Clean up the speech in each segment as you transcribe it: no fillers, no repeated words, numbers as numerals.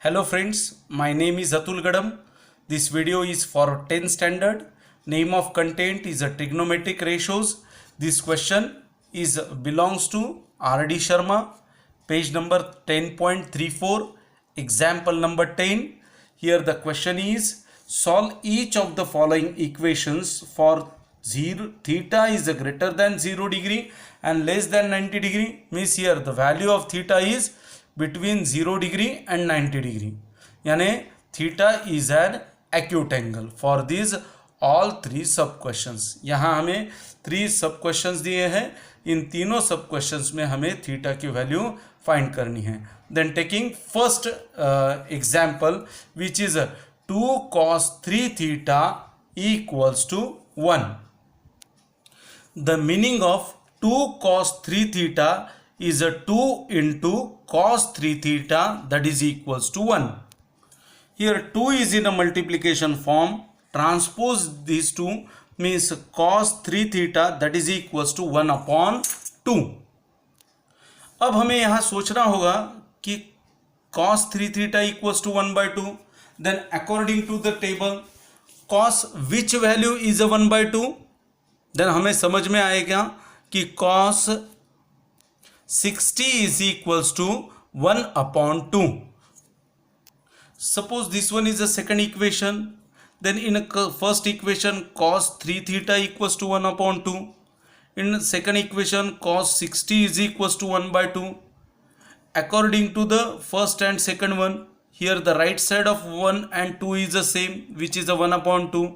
Hello friends, my name is Atul Gadam. This video is for 10th standard. Name of content is a trigonometric ratios. This question is belongs to R.D. Sharma. Page number 10.34. Example number 10. Here the question is solve each of the following equations for 0 theta is greater than 0 degree and less than 90 degree. Means here the value of theta is between 0 degree and 90 degree. यानी theta is an acute angle. For these all three sub questions. यहाँ हमें 3 सब questions दिए हैं. इन तीनों सब questions में हमें थीटा की वैल्यू फाइंड करनी है. Then taking first example which is 2 cos 3 theta equals to 1. The meaning of 2 cos 3 theta is a 2 into cos 3 theta that is equals to 1. Here 2 is in a multiplication form. Transpose these two means cos 3 theta that is equals to 1 upon 2. अब हमें यहाँ सोचना होगा कि cos 3 theta equals to 1 by 2. Then according to the table cos which value is a 1 by 2. Then हमें समझ में आएगा कि cos 60 is equals to 1 upon 2. Suppose this one is the second equation. Then in first equation cos 3 theta equals to 1 upon 2. In second equation cos 60 is equals to 1 by 2. According to the first and second one, here the right side of 1 and 2 is the same, which is a 1 upon 2.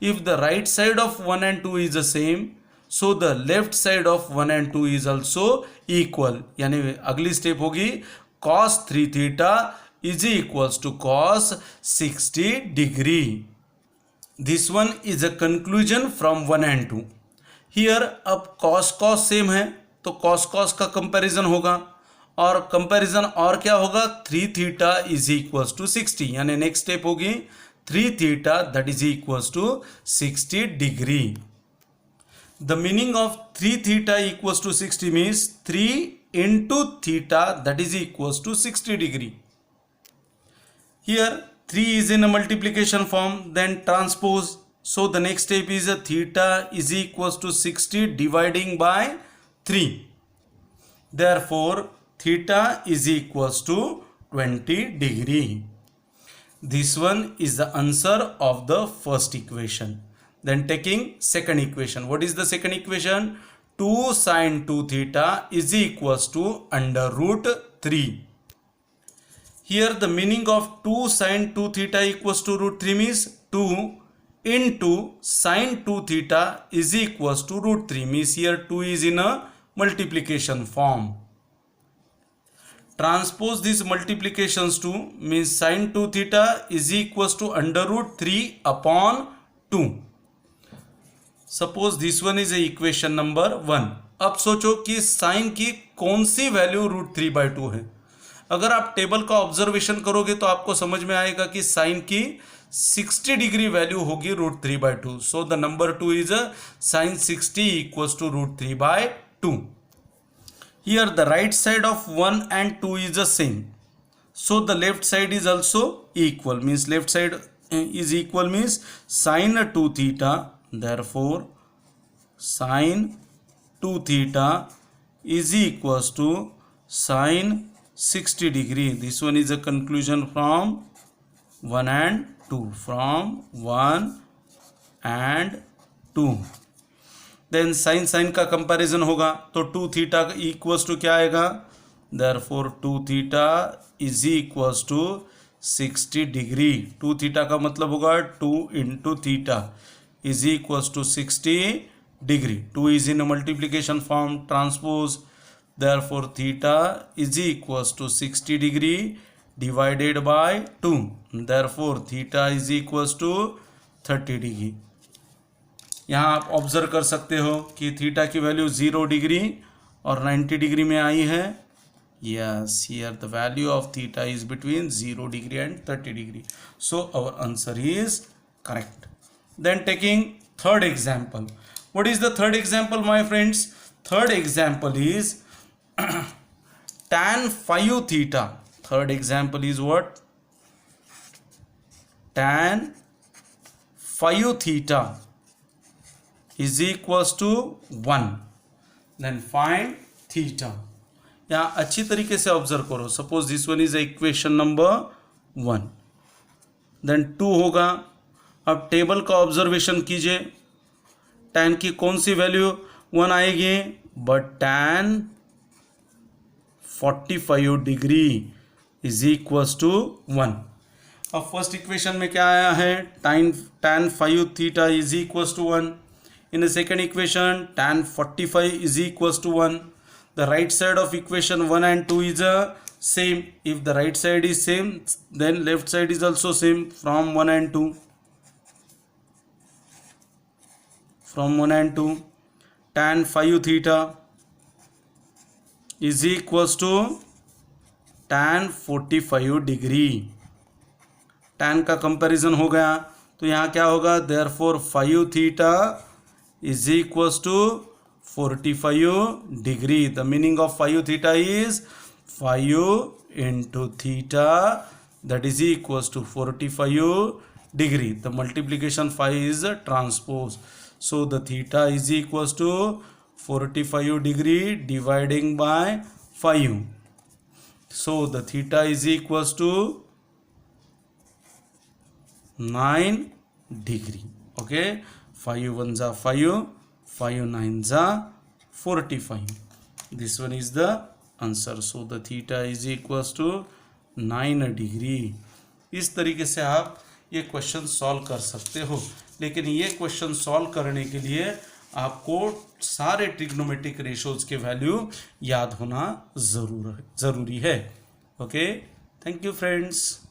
If the right side of 1 and 2 is the same, so the left side of 1 and 2 is also equal. यानी अगली step होगी cos 3 theta is equals to cos 60 degree. This one is a conclusion from 1 and 2. Here अब cos same है तो cos का comparison होगा और comparison और क्या होगा 3 theta is equals to 60. यानी नेक्स्ट स्टेप होगी 3 theta that is equals to 60 degree. The meaning of 3 theta equals to 60 means 3 into theta that is equals to 60 degree. Here 3 is in a multiplication form, then transpose. So the next step is a theta is equals to 60 dividing by 3. Therefore theta is equals to 20 degree. This one is the answer of the first equation. Then taking second equation. What is the second equation? 2 sin 2 theta is equals to under root 3. Here the meaning of 2 sin 2 theta equals to root 3 means 2 into sin 2 theta is equals to root 3 means here 2 is in a multiplication form. Transpose these multiplications to means sin 2 theta is equals to under root 3 upon 2. Suppose this one is a equation number 1. अब सोचो कि sin की कौन सी value root 3 by 2 है. अगर आप table का observation करोगे तो आपको समझ में आएगा कि साइन की 60 डिग्री वैल्यू होगी root 3 by 2. So the number 2 is sine 60 equals to root 3 by 2. Here the right side of 1 and 2 is the same, so the left side is also equal. Means left side is equal means sine 2 theta. Therefore sine 2 theta is equals to sine 60 degree. This one is a conclusion from 1 and 2. From 1 and 2. Then sin का comparison होगा तो 2 theta equals to क्या आएगा? Therefore 2 theta is equals to 60 degree. 2 theta का मतलब होगा 2 into theta is equals to 60 degree. 2 is in a multiplication form. Transpose. Therefore theta is equals to 60 degree divided by 2. Therefore theta is equals to 30 degree. यहाँ आप observe कर सकते हो कि theta की वैल्यू 0 डिग्री और 90 डिग्री में आई है. Yes, here the value of theta is between 0 degree and 30 degree. So our answer is correct. Then taking third example. What is the third example, my friends? Third example is tan 5 theta. Third example is what? tan 5 theta is equals to 1. Then find theta. यहाँ अच्छी तरीके से observe करो. Suppose this one is equation number 1. देन 2 होगा. अब table का observation कीजिए. tan की कौन सी वैल्यू 1 आएगी, but tan 45 degree is equals to 1. अब फर्स्ट इक्वेशन में क्या आया है, tan 5 theta is equals to 1. In the second equation tan 45 is equals to 1. The right side of equation 1 and 2 is same. If the right side is same, then left side is also same from 1 and 2. From 1 and 2, tan 5 theta is equals to tan 45 degree. tan का comparison हो गया तो यहाँ क्या होगा, therefore 5 theta is equals to 45 degree. The meaning of 5 theta is 5 into theta, that is equals to 45 degree. The multiplication 5 is transpose. So the theta is equals to 45 degree dividing by 5. So the theta is equals to 9 degree. Okay, 5 ones are 5, 5 nines are 45. This one is the answer. So the theta is equals to 9 degree. इस तरीके से आप ये question solve कर सकते हो. लेकिन ये क्वेश्चन सॉल्व करने के लिए आपको सारे ट्रिग्नोमेट्रिक रेशियोज के वैल्यू याद होना ज़रूरी है. Okay, thank you friends.